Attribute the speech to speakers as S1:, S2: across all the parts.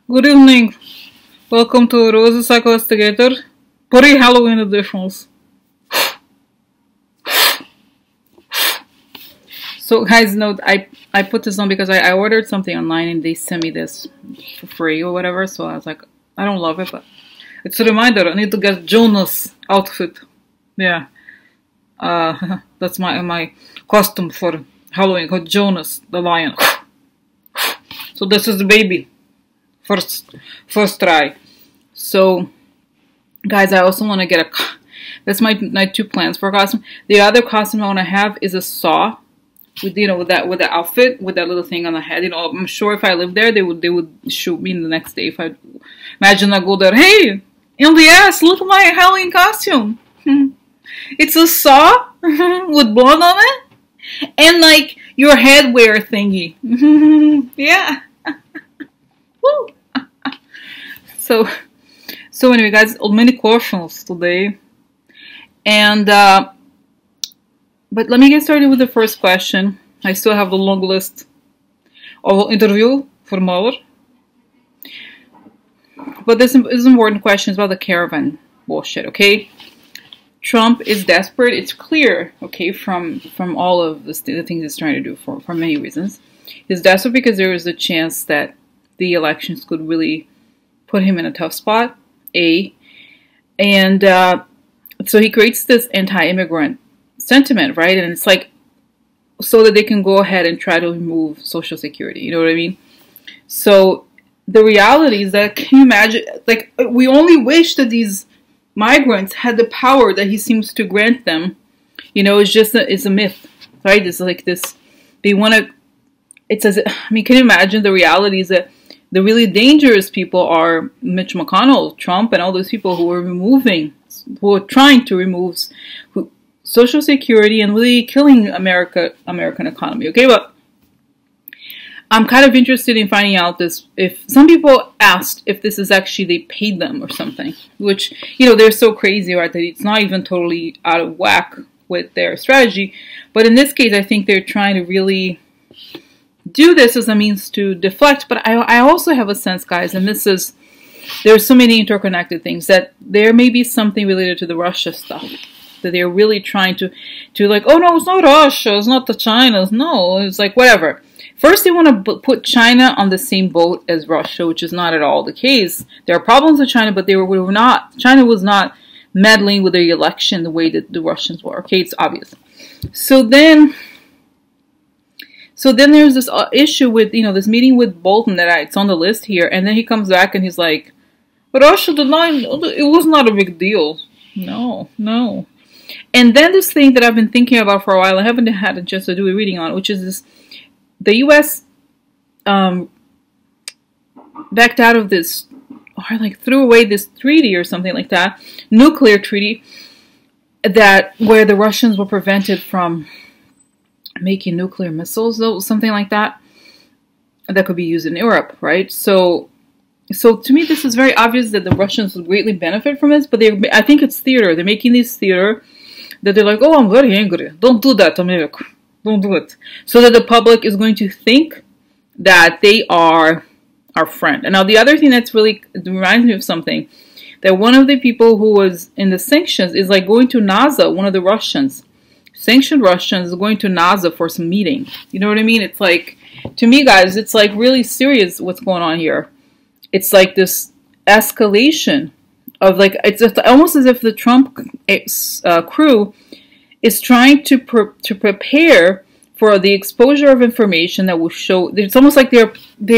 S1: Good evening. Welcome to Rose Psycho Investigator pre-Halloween editions. So guys, note I put this on because I ordered something online and they sent me this for free or whatever. So I was like, I don't love it, but it's a reminder. I need to get Jonas outfit. Yeah, that's my costume for Halloween. Called Jonas the lion. So this is the baby. First try. So, guys, I also want to get that's my two plans for a costume. The other costume I want to have is a saw, with with the outfit with that little thing on the head. I'm sure if I lived there, they would shoot me the next day if I imagine I go there. Hey, in the ass, look at my Halloween costume. It's a saw with blood on it and like your headwear thingy. Yeah. Woo. So anyway, guys, many questions today, and but let me get started with the first question. I still have the long list of interview for Mueller, but this is important questions about the caravan bullshit. Okay, Trump is desperate. It's clear. Okay, from all of the things he's trying to do for many reasons. He's desperate because there is a chance that the elections could really put him in a tough spot, and so he creates this anti-immigrant sentiment, right? And it's like so that they can go ahead and try to remove Social Security. You know what I mean? So the reality is that, can you imagine? Like, we only wish that these migrants had the power that he seems to grant them. It's a myth, right? It's like this. They want to. It's as I mean, can you imagine the reality is that the really dangerous people are Mitch McConnell, Trump, and all those people who are trying to remove Social Security and really killing American economy. Okay, but I'm kind of interested in finding out this. If some people asked if this is actually they paid them or something, which they're so crazy, right? That it's not even totally out of whack with their strategy. But in this case, I think they're trying to really do this as a means to deflect, but I also have a sense, guys, and there's so many interconnected things, that there may be something related to the Russia stuff, that they're really trying to like, oh no, it's not Russia, it's not the China, no, it's like whatever. First, they want to put China on the same boat as Russia, which is not at all the case. There are problems with China, but China was not meddling with the election the way that the Russians were. Okay, it's obvious. So then there's this issue with, this meeting with Bolton it's on the list here. And then he comes back and he's like, Russia did not, it was not a big deal. No. And then this thing that I've been thinking about for a while, I haven't had a chance to do a reading on, which is this, the U.S. Backed out of this, or like threw away this treaty or something like that, nuclear treaty, where the Russians were prevented from making nuclear missiles, something like that could be used in Europe, right? So to me, this is very obvious that the Russians would greatly benefit from this, but I think it's theater. They're making this theater that they're like, oh, I'm very angry. Don't do that, America. Don't do it. So that the public is going to think that they are our friend. And now the other thing that's really reminds me of something, that one of the people who was in the sanctions is like going to NASA, one of the Russians. Sanctioned Russians going to NASA for some meeting. You know what I mean? It's like, to me, guys, it's like really serious what's going on here. It's like this escalation of like, it's almost as if the Trump crew is trying to prepare for the exposure of information that will show. It's almost like they're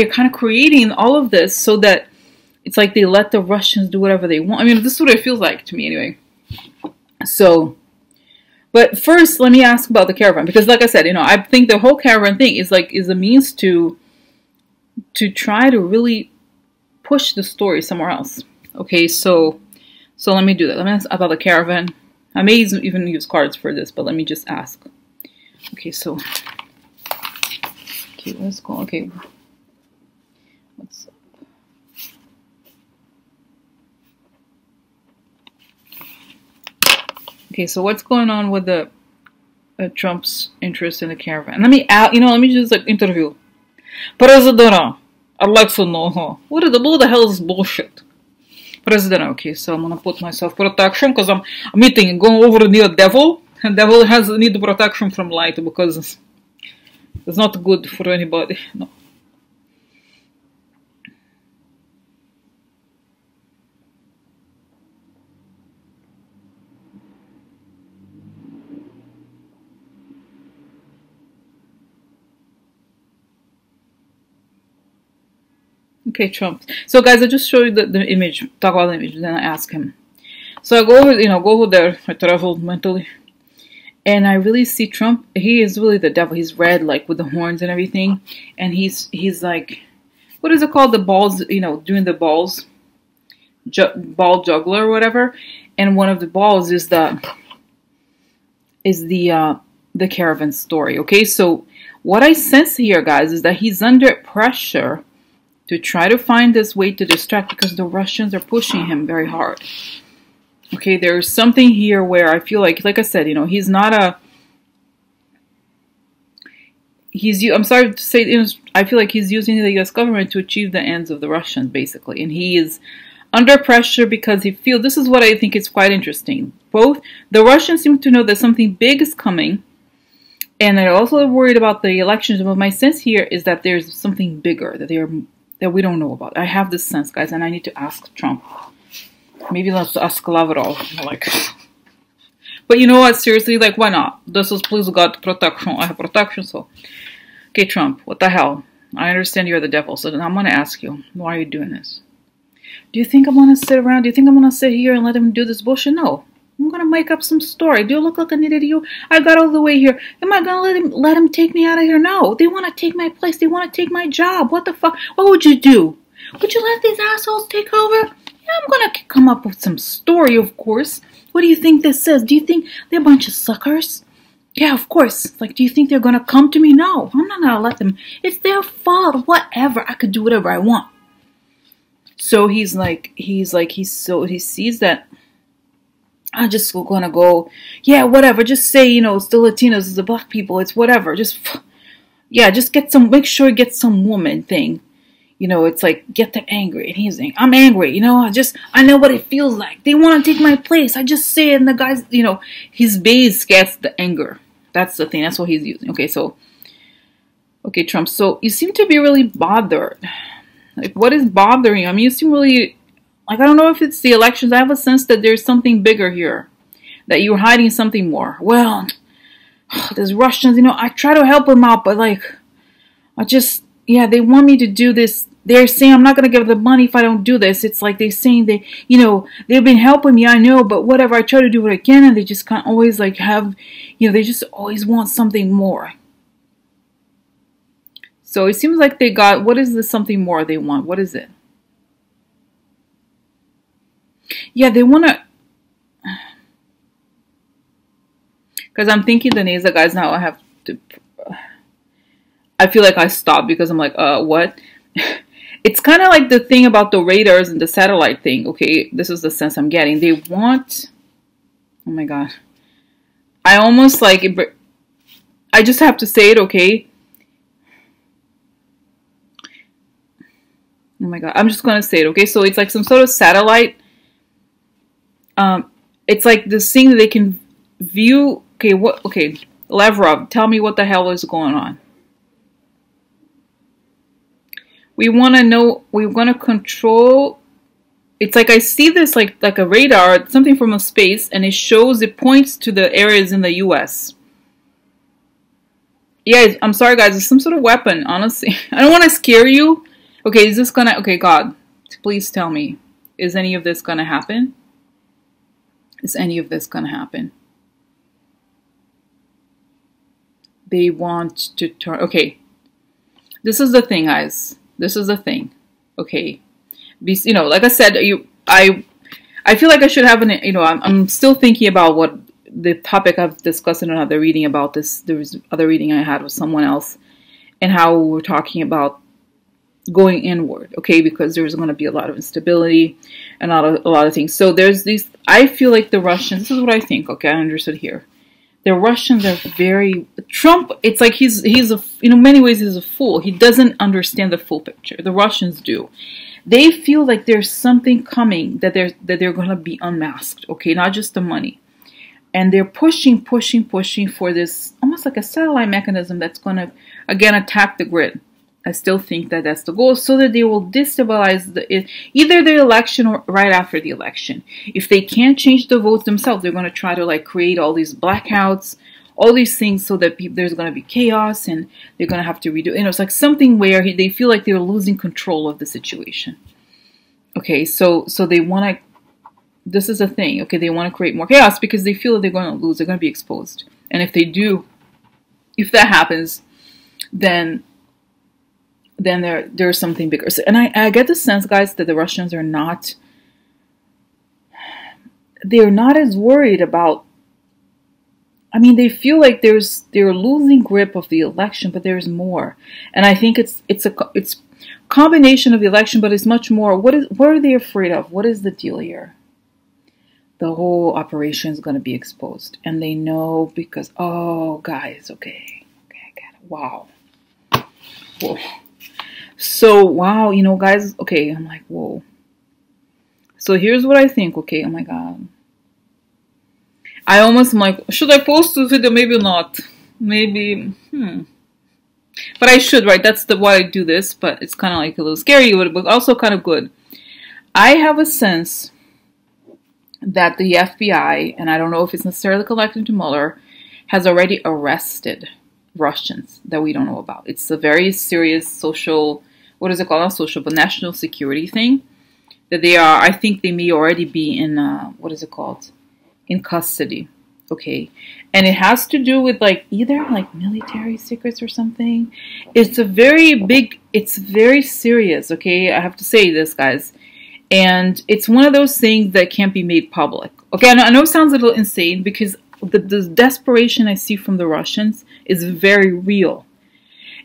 S1: kind of creating all of this so that it's like they let the Russians do whatever they want. I mean, this is what it feels like to me anyway. But first, let me ask about the caravan, because like I said, I think the whole caravan thing is a means to try to really push the story somewhere else. Okay, so let me do that. Let me ask about the caravan. I may even use cards for this, but let me just ask. Okay, let's go. Okay, what's up? Okay, so what's going on with the Trump's interest in the caravan? Let me just like interview President I'd like to know, huh? What the hell is this bullshit? President, okay, so I'm gonna put myself protection because I'm eating, going over near devil, and devil has need protection from light because it's not good for anybody. No. Okay, Trump. So guys, I just show you the image, talk about the image, then I ask him. So I go over, go over there, I travel mentally. And I really see Trump, he is really the devil. He's red, like with the horns and everything. And he's like, what is it called? The balls, doing the balls, ball juggler or whatever. And one of the balls is the caravan story. Okay, so what I sense here, guys, is that he's under pressure to try to find this way to distract because the Russians are pushing him very hard. Okay, there's something here where I feel like I said, he's not I'm sorry to say, I feel like he's using the U.S. government to achieve the ends of the Russians, basically. And he is under pressure because he feels, this is what I think is quite interesting. Both, the Russians seem to know that something big is coming, and they're also worried about the elections. But my sense here is that there's something bigger that we don't know about. I have this sense, guys, and I need to ask Trump. Maybe let's ask Lavrov. But you know what? Seriously, why not? This is, please God, protection. I have protection, so. Okay, Trump, what the hell? I understand you're the devil, so then I'm going to ask you, why are you doing this? Do you think I'm going to sit around? Do you think I'm going to sit here and let him do this bullshit? No. I'm going to make up some story. Do you look like an idiot to you? I got all the way here. Am I going to let him take me out of here? No. They want to take my place. They want to take my job. What the fuck? What would you do? Would you let these assholes take over? Yeah, I'm going to come up with some story, of course. What do you think this is? Do you think they're a bunch of suckers? Yeah, of course. Do you think they're going to come to me? No. I'm not going to let them. It's their fault. Whatever. I could do whatever I want. So he sees that I'm just going to go, yeah, whatever. Just say, it's the Latinos, it's the black people, it's whatever. Just get make sure you get some woman thing. It's get them angry. And he's saying, I'm angry, I know what it feels like. They want to take my place. I just say it, and the guys, his base gets the anger. That's the thing. That's what he's using. Okay, Trump. So you seem to be really bothered. What is bothering you? I mean, you seem really, I don't know if it's the elections. I have a sense that there's something bigger here. That you're hiding something more. Well, there's Russians, I try to help them out, but they want me to do this. They're saying I'm not going to give them money if I don't do this. It's like they're saying they've been helping me, I know, but whatever, I try to do it again, and they just can't always have, they just always want something more. So it seems like they got, what is this something more they want? What is it? Yeah, they want to, because I'm thinking the Neza guys now, I feel like I stopped because I'm like, what? It's kind of like the thing about the radars and the satellite thing, okay? This is the sense I'm getting. They want, oh my God. I almost I just have to say it, okay? Oh my God, I'm just going to say it, okay? So it's like some sort of satellite. It's like this thing that they can view. Okay, Lavrov, tell me what the hell is going on. We want to know, we want to control. It's like I see this like a radar, something from a space, and it points to the areas in the U.S. Yeah, I'm sorry guys, it's some sort of weapon, honestly. I don't want to scare you. Okay, is this gonna, okay, God, please tell me, is any of this gonna happen? Is any of this gonna happen? They want to turn, okay. This is the thing, guys. This is the thing, okay. Like I said, I feel like I should have I'm still thinking about what the topic I've discussed in another reading about this. There was other reading I had with someone else, and how we're talking about going inward, okay, because there's going to be a lot of instability and a lot of things. So there's these, I feel like the Russians, this is what I think, okay, I understood here. The Russians are very Trump. It's like he's a, in many ways he's a fool. He doesn't understand the full picture. The Russians do. They feel like there's something coming that they're going to be unmasked. Okay, not just the money, and they're pushing for this almost like a satellite mechanism that's going to again attack the grid. I still think that that's the goal, so that they will destabilize either the election or right after the election. If they can't change the votes themselves, they're going to try to like create all these blackouts, all these things, so that there's going to be chaos and they're going to have to redo. It's like something where they feel like they're losing control of the situation. Okay, so they want to. This is a thing. Okay, they want to create more chaos because they feel that they're going to lose. They're going to be exposed, and if they do, if that happens, then there's something bigger. So, and I get the sense, guys, that the Russians are not. They're not as worried about. I mean, they feel like they're losing grip of the election, but there's more. And I think it's a combination of the election, but it's much more. What are they afraid of? What is the deal here? The whole operation is going to be exposed, and they know because guys, okay, I get it. Wow. Whoa. So, wow, guys, okay, I'm like, whoa. So here's what I think, okay, oh my God. I almost am like, should I post this video? Maybe not. Maybe, But I should, right? That's why I do this, but it's kind of like a little scary, but also kind of good. I have a sense that the FBI, and I don't know if it's necessarily connected to Mueller, has already arrested Russians that we don't know about. It's a very serious social, what is it called? Not social, but national security thing. That they are, I think they may already be in, what is it called? In custody. Okay. And it has to do with like either like military secrets or something. It's it's very serious. Okay. I have to say this, guys. And it's one of those things that can't be made public. Okay. I know it sounds a little insane because the desperation I see from the Russians is very real.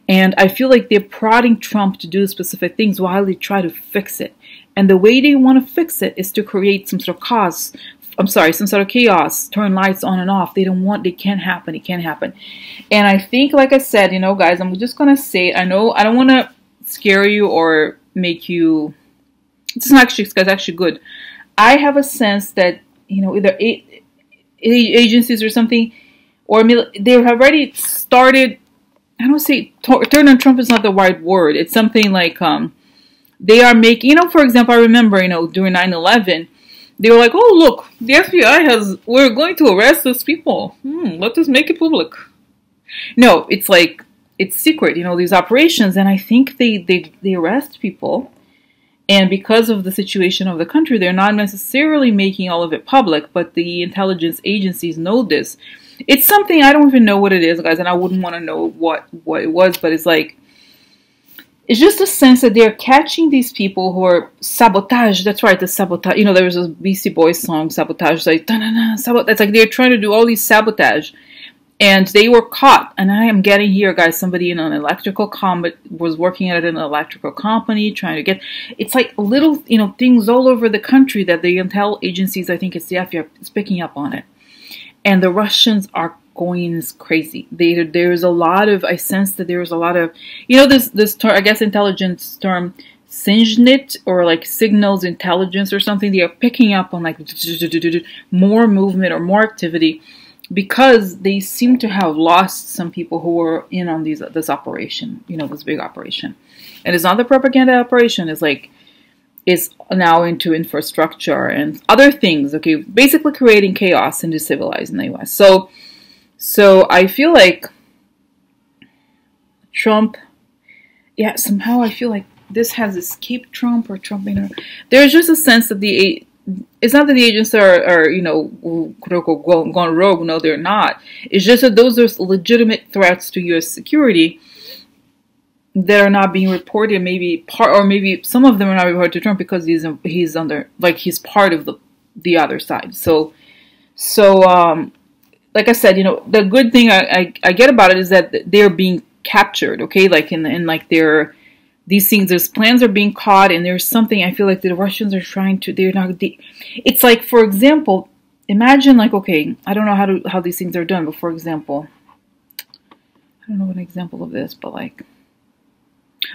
S1: And I feel like they're prodding Trump to do specific things while they try to fix it. And the way they want to fix it is to create some sort of some sort of chaos, turn lights on and off. It can't happen. And I think, like I said, guys, I'm just going to say, I know I don't want to scare you or make you, it's actually good. I have a sense that, either agencies or something, or they have already started, I don't say, turn on Trump is not the right word. It's something like, they are making, for example, I remember, during 9/11, they were like, oh, look, the FBI we're going to arrest those people. Let us make it public. No, it's like, it's secret, these operations. And I think they arrest people. And because of the situation of the country, they're not necessarily making all of it public, but the intelligence agencies know this. It's something, I don't even know what it is, guys, and I wouldn't want to know what it was, but it's like, it's just a sense that they're catching these people who are sabotage. That's right, the sabotage. There was a Beastie Boys song, Sabotage. Like, sabotage. That's like they're trying to do all these sabotage. And they were caught. And I am getting here, guys, somebody in an electrical was working at an electrical company trying to get. It's like little, things all over the country that the intel agencies, I think it's the FBI, is picking up on it. And the Russians are going crazy. There's a lot of, I sense that there's a lot of, this term, I guess intelligence term, SIGINT, or like signals intelligence or something. They are picking up on like more movement or more activity because they seem to have lost some people who were in on this operation, this big operation. And it's not the propaganda operation. It's like, is now into infrastructure and other things, okay? Basically creating chaos and destabilizing the U.S. So I feel like Trump, somehow I feel like this has escaped Trump or Trump, there's just a sense that it's not that the agents are gone rogue. No, they're not. It's just that those are legitimate threats to U.S. security that are not being reported, maybe some of them are not reported to Trump because he's under, like, he's part of the other side. So like I said, the good thing I get about it is that they're being captured, okay? Like in like these things, there's plans are being caught, and there's something I feel like the Russians are trying to, it's like, for example, imagine like, okay, I don't know how these things are done, but for example, I don't know an example of this, but like,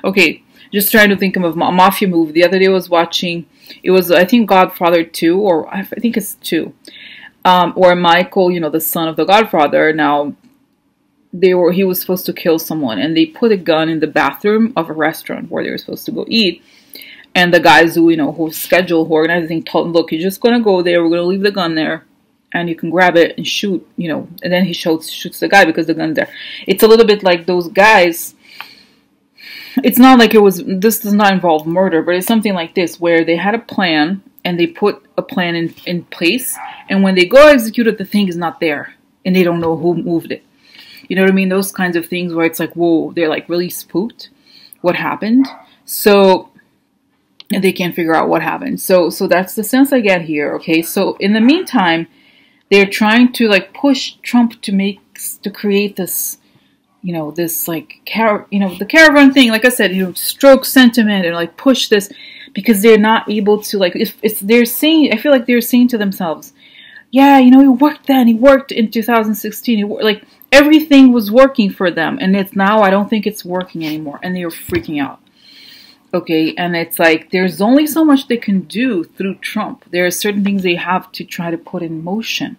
S1: okay, just trying to think of a mafia movie. The other day I was watching, it was, I think, Godfather 2, or I think it's 2, where Michael, you know, the son of the Godfather, now he was supposed to kill someone, and they put a gun in the bathroom of a restaurant where they were supposed to go eat. And the guys who, you know, who organized the thing told him, look, you're just going to go there, we're going to leave the gun there, and you can grab it and shoot, you know. And then he shoots the guy because the gun's there. It's a little bit like those guys. It's not like this does not involve murder, but it's something like this, where they had a plan, and they put a plan in place, and when they go execute it, the thing is not there, and they don't know who moved it. You know what I mean? Those kinds of things where it's like, whoa, they're like really spooked. What happened? So, and they can't figure out what happened. So that's the sense I get here. Okay. So in the meantime, they're trying to like push Trump to create this, you know, this like the caravan thing. Like I said, you know, stroke sentiment and like push this, because they're not able to, like, if they're saying, I feel like they're saying to themselves, yeah, you know, he worked then, he worked in 2016, like everything was working for them, and it's now, I don't think it's working anymore, and they're freaking out. Okay, and it's like there's only so much they can do through Trump. There are certain things they have to try to put in motion.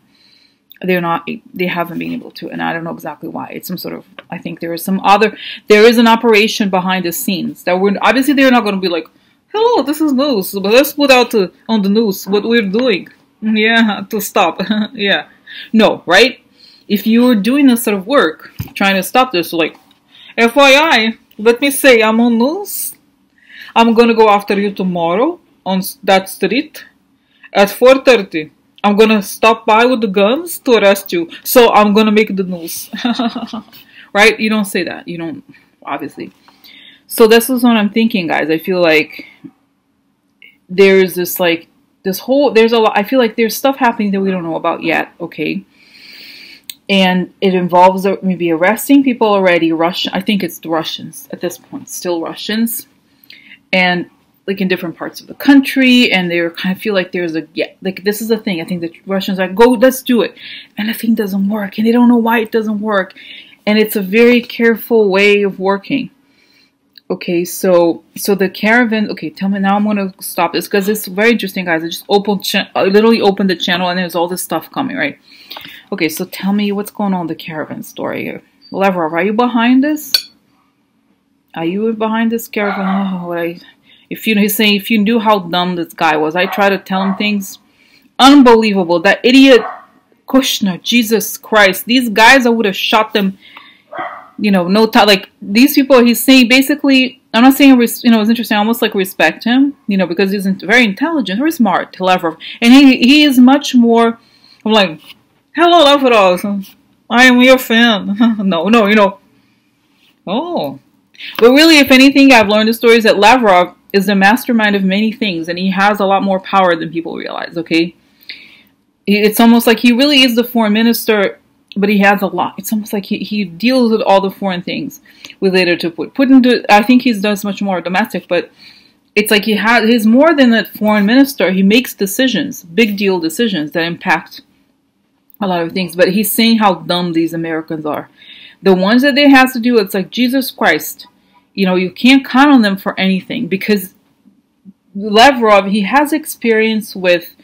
S1: They haven't been able to, and I don't know exactly why. It's some sort of, I think there is an operation behind the scenes that obviously they're not going to be like, hello, this is news, but let's put out on the news what we're doing. Yeah, to stop. Yeah. No, right? If you were doing this sort of work, trying to stop this, like, FYI, let me say, I'm on news. I'm going to go after you tomorrow on that street at 4:30. I'm going to stop by with the guns to arrest you. So I'm going to make the news. Right? You don't say that. You don't, obviously. So this is what I'm thinking, guys. I feel like there's this, like, there's a lot, I feel like there's stuff happening that we don't know about yet, okay? And it involves maybe arresting people already, I think it's the Russians at this point, still Russians. And like in different parts of the country, and they kind of feel like like this is the thing. I think the Russians are like, go, let's do it. And the thing doesn't work, and they don't know why it doesn't work. And it's a very careful way of working. Okay, so the caravan, okay, tell me now, I'm going to stop this because it's very interesting, guys. I just literally opened the channel and there's all this stuff coming, right? Okay, so tell me what's going on in the caravan story here. Lavrov, are you behind this? Are you behind this caravan? Oh, he's saying, if you knew how dumb this guy was. I try to tell him things. Unbelievable. That idiot Kushner, Jesus Christ. These guys, I would have shot them, you know, no time. Like, these people, he's saying, basically, I'm not saying, you know, it's interesting, I almost like respect him, you know, because he's very intelligent, very smart, Lavrov. And he is much more, I'm like, hello, Lavrov, I am your fan. No, you know. Oh. But really, if anything, I've learned the stories that Lavrov is the mastermind of many things, and he has a lot more power than people realize, okay? It's almost like he really is the foreign minister, but he has a lot. It's almost like he deals with all the foreign things related to Putin. I think he does much more domestic, but it's like he's more than a foreign minister. He makes decisions, big deal decisions that impact a lot of things. But he's saying how dumb these Americans are. The ones that they have to do, it's like, Jesus Christ. You know, you can't count on them for anything, because Lavrov, he has experience with,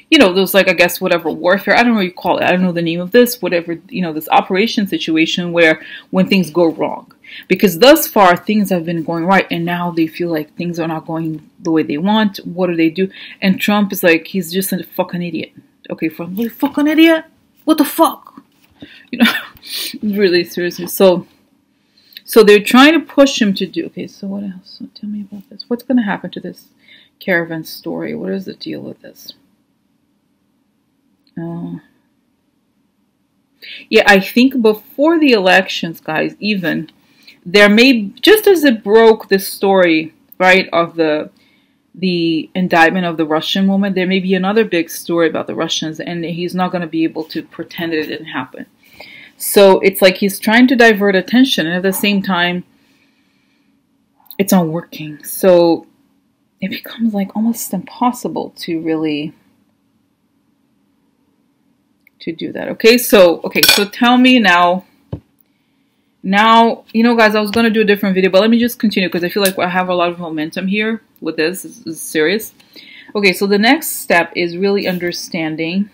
S1: you know, those, like, I guess, whatever, warfare, I don't know what you call it, I don't know the name of this, whatever, you know, this operation situation where when things go wrong. Because thus far, things have been going right, and now they feel like things are not going the way they want. What do they do? And Trump is like, he's just a fucking idiot. Okay, what, fucking idiot? What the fuck? You know, really, seriously. So they're trying to push him to do, okay, so what else? So tell me about this. What's going to happen to this caravan story? What is the deal with this? Yeah, I think before the elections, guys, even, there may, just as it broke the story, right, of the indictment of the Russian woman, there may be another big story about the Russians, and he's not going to be able to pretend it didn't happen. So it's like he's trying to divert attention, and at the same time, it's not working. So it becomes like almost impossible to really to do that. Okay, so tell me now. Now, you know, guys, I was gonna do a different video, but let me just continue because I feel like I have a lot of momentum here with this. This is serious. Okay, so the next step is really understanding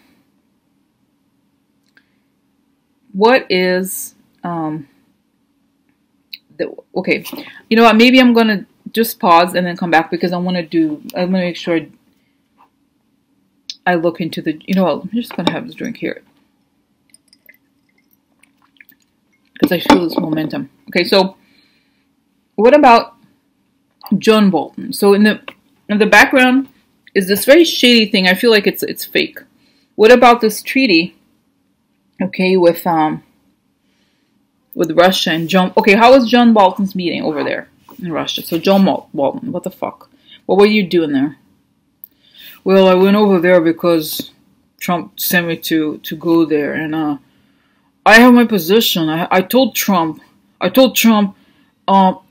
S1: what is okay. You know what? Maybe I'm gonna just pause and then come back because I want to make sure I look into the. You know what? I'm just gonna have this drink here because I feel this momentum. Okay, so what about John Bolton? So in the background is this very shady thing. I feel like it's fake. What about this treaty? Okay, with Russia and John. Okay, how was John Bolton's meeting over there in Russia? So John Bolton, what the fuck? What were you doing there? Well, I went over there because Trump sent me to go there, and I have my position. I told Trump, I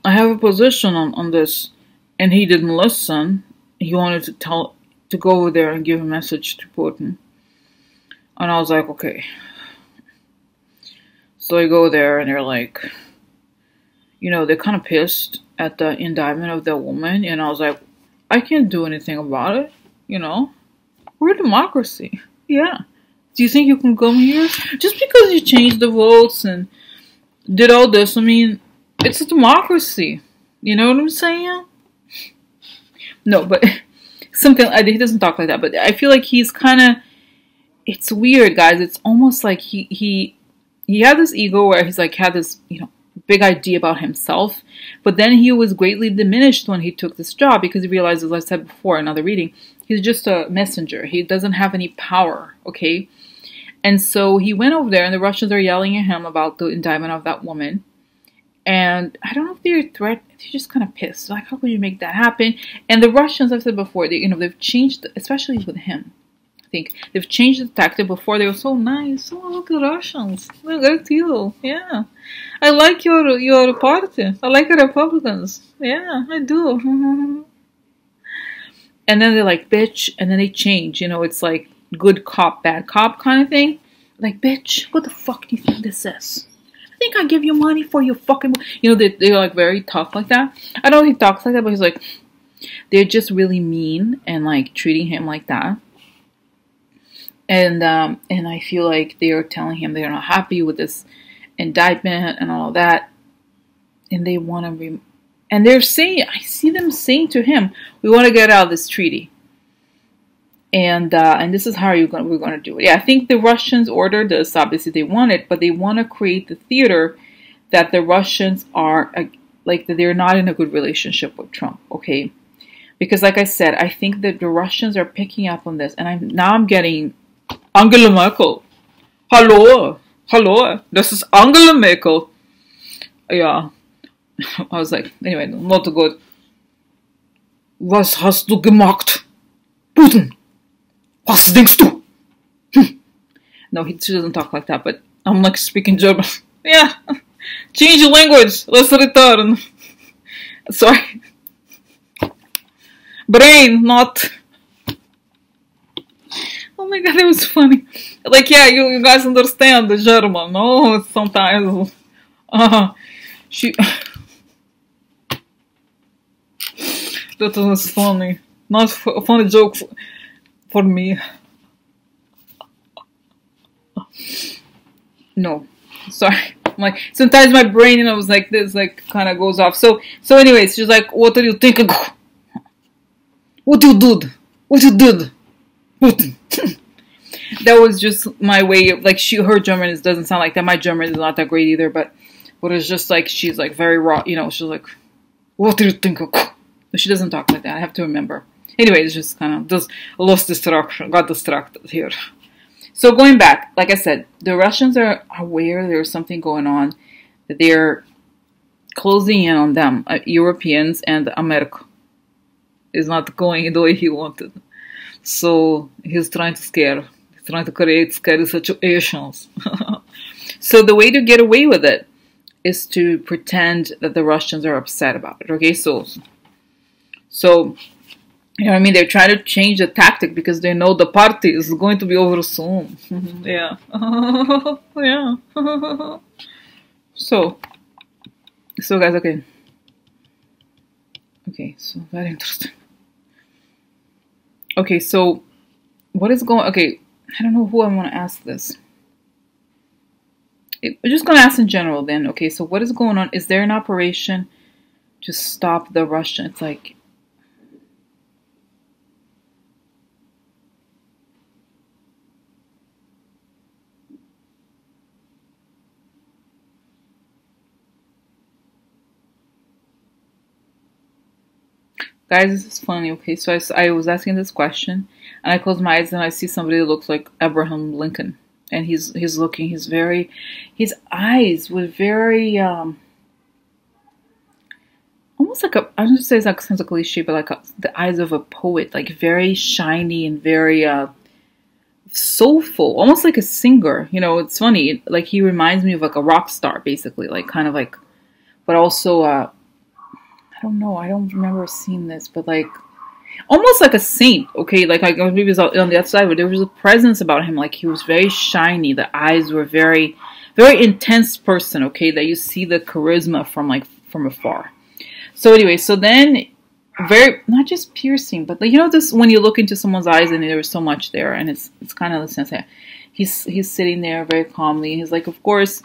S1: have a position on this, and he didn't listen. He wanted to go over there and give a message to Putin, and I was like, okay. So I go there, and they're like, you know, they're kind of pissed at the indictment of that woman, and I was like, I can't do anything about it, you know? We're a democracy. Yeah. Do you think you can come here? Just because you changed the votes and did all this, I mean, it's a democracy. You know what I'm saying? No, but something, he doesn't talk like that, but I feel like he's kind of, it's weird, guys. It's almost like he had this ego where he's like, had this, you know, big idea about himself, but then he was greatly diminished when he took this job because he realized, as I said before in another reading, he's just a messenger. He doesn't have any power, okay? And so he went over there, and the Russians are yelling at him about the indictment of that woman. And I don't know if they're just kind of pissed. Like, how could you make that happen? And the Russians, I've said before, they've changed, especially with him. I think they've changed the tactic. Before they were so nice. Oh, look at the Russians. Look at you. Yeah. I like your party. I like the Republicans. Yeah, I do. And then they're like, bitch. And then they change. You know, it's like good cop, bad cop kind of thing. Like, bitch, what the fuck do you think this is? I think I give you money for your fucking... You know, they're like very tough like that. I don't know if he talks like that, but he's like... They're just really mean and like treating him like that. And I feel like they're telling him they're not happy with this indictment and all that, and they want to. And they're saying, I see them saying to him, "We want to get out of this treaty." And this is how we're going to do it. Yeah, I think the Russians ordered this. Obviously, they want it, but they want to create the theater that the Russians are like that they're not in a good relationship with Trump. Okay, because like I said, I think that the Russians are picking up on this, and I'm getting. Angela Merkel. Hallo. This is Angela Merkel. Yeah. I was like, anyway, not good. Was hast du gemacht? Putin. Was denkst du? No, she doesn't talk like that, but I'm like speaking German. Yeah. Change the language. Let's return. Sorry. Brain, not... Oh my god, it was funny. Like, yeah, you guys understand the German, no? Sometimes. She... That was funny. Not a funny joke for me. No. Sorry. Like, sometimes my brain, you know, was like this, like, kind of goes off. So anyways, she's like, what are you thinking? What you did? What you did? That was just my way of, like, her German doesn't sound like that. My German is not that great either, but it's just like, she's like very raw, you know, she's like, what do you think? But she doesn't talk like that. I have to remember. Anyway, it's just kind of just lost distraction, got distracted here. So going back, like I said, the Russians are aware there's something going on, that they're closing in on them, Europeans, and America is not going the way he wanted. So he's trying to scare. He's trying to create scary situations. So the way to get away with it is to pretend that the Russians are upset about it. Okay, so You know what I mean? They're trying to change the tactic because they know the party is going to be over soon. Yeah. Yeah. So guys, okay. Okay, so very interesting. Okay, so what is going, okay, I don't know who I want to ask this. We're just going to ask in general then. Okay, so what is going on? Is there an operation to stop the Russian? It's like, guys, this is funny. Okay, so I was asking this question, and I close my eyes and I see somebody that looks like Abraham Lincoln, and he's looking. He's very, his eyes were very almost like a, I don't say it's like sounds like a cliche, but like the eyes of a poet, like very shiny and very soulful, almost like a singer. You know, it's funny. Like he reminds me of like a rock star, basically, like kind of like, but also I don't know. I don't remember seeing this, but like almost like a saint. Okay, like maybe it was on the other side, but there was a presence about him. Like he was very shiny. The eyes were very, very intense person. Okay, that you see the charisma from afar. So anyway, so then very not just piercing, but like, you know, this when you look into someone's eyes and there's so much there, and it's kind of the sense that he's sitting there very calmly. He's like, of course,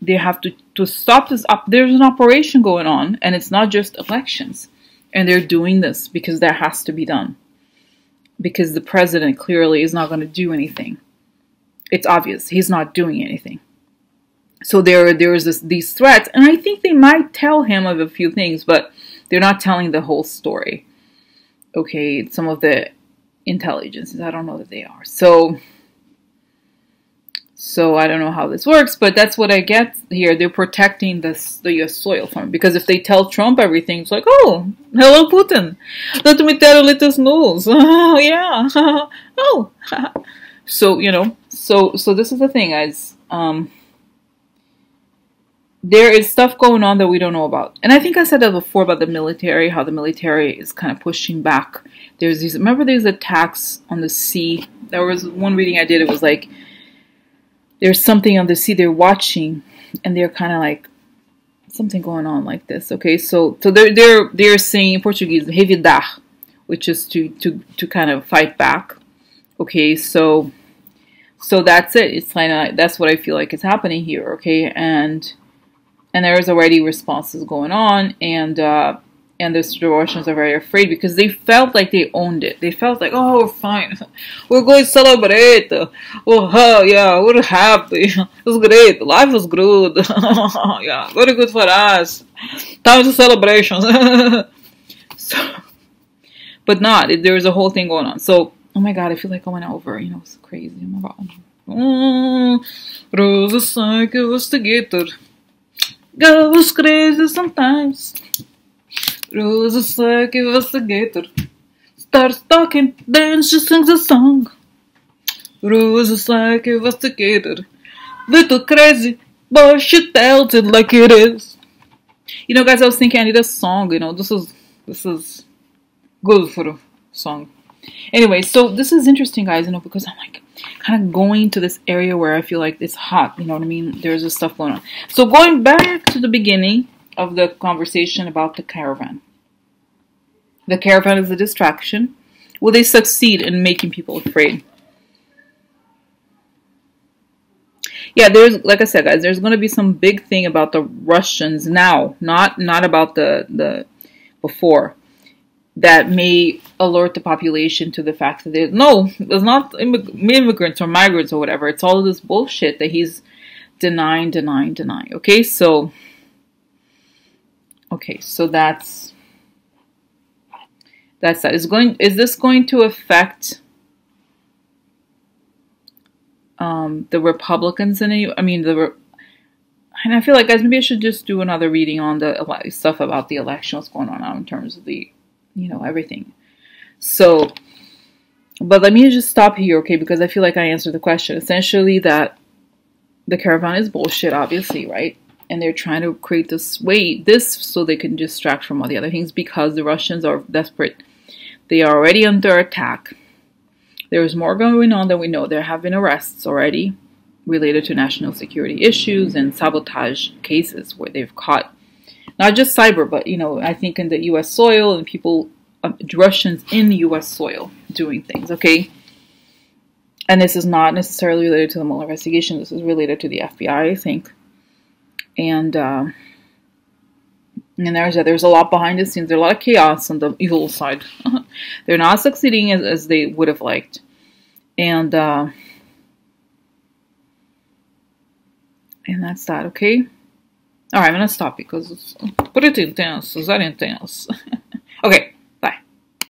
S1: they have to stop this up. There's an operation going on, and it's not just elections. And they're doing this because that has to be done. Because the president clearly is not going to do anything. It's obvious. He's not doing anything. So there's these threats. And I think they might tell him of a few things, but they're not telling the whole story. Okay, some of the intelligences, I don't know that they are. So I don't know how this works, but that's what I get here. They're protecting the US soil from it. Because if they tell Trump everything, it's like, oh, hello, Putin. Let me tell you latest news. Oh, yeah. Oh. So, you know, so this is the thing, guys. There is stuff going on that we don't know about. And I think I said that before about the military, how the military is kind of pushing back. Remember these attacks on the sea? There was one reading I did, it was like, there's something on the sea they're watching, and they're kind of like something going on like this. Okay, so they're saying in Portuguese revidar, which is to kind of fight back. Okay, so that's it. It's kind of that's what I feel like is happening here. Okay, and there's already responses going on, and the Russians are very afraid because they felt like they owned it. They felt like, oh, we're fine. We're going to celebrate. Oh, yeah, we're happy. It's great. Life is good. Yeah, very good for us. Time to celebrations. But not. There's a whole thing going on. So, oh my God, I feel like I went over. You know, it's crazy. Oh my God. Rosa sank investigator. Goes crazy sometimes. Rosa's like investigator. Starts talking, then she sings a song. Rosa's like investigator. Little crazy, but she tells it like it is. You know, guys, I was thinking I need a song. You know, this is good for a song. Anyway, so this is interesting, guys. You know, because I'm like kind of going to this area where I feel like it's hot. You know what I mean? There's this stuff going on. So going back to the beginning of the conversation about the caravan. The caravan is a distraction. Will they succeed in making people afraid? Yeah, there's, like I said, guys, there's going to be some big thing about the Russians now, not about the before, that may alert the population to the fact that there's not immigrants or migrants or whatever. It's all of this bullshit that he's denying. Okay, so that's that. Is this going to affect the Republicans in any? I mean, and I feel like, guys, maybe I should just do another reading on the stuff about the election, what's going on now in terms of the, you know, everything. So, but let me just stop here, okay? Because I feel like I answered the question. Essentially, that the caravan is bullshit, obviously, right? And they're trying to create this so they can distract from all the other things because the Russians are desperate. They are already under attack. There is more going on than we know. There have been arrests already related to national security issues and sabotage cases where they've caught not just cyber, but I think in the U.S. soil and people, Russians in U.S. soil doing things. Okay, and this is not necessarily related to the Mueller investigation. This is related to the FBI, I think, and there's a lot behind the scenes. There's a lot of chaos on the evil side. They're not succeeding as they would have liked. And that's that, okay? Alright, I'm gonna stop because it's pretty intense. Is that intense? Okay.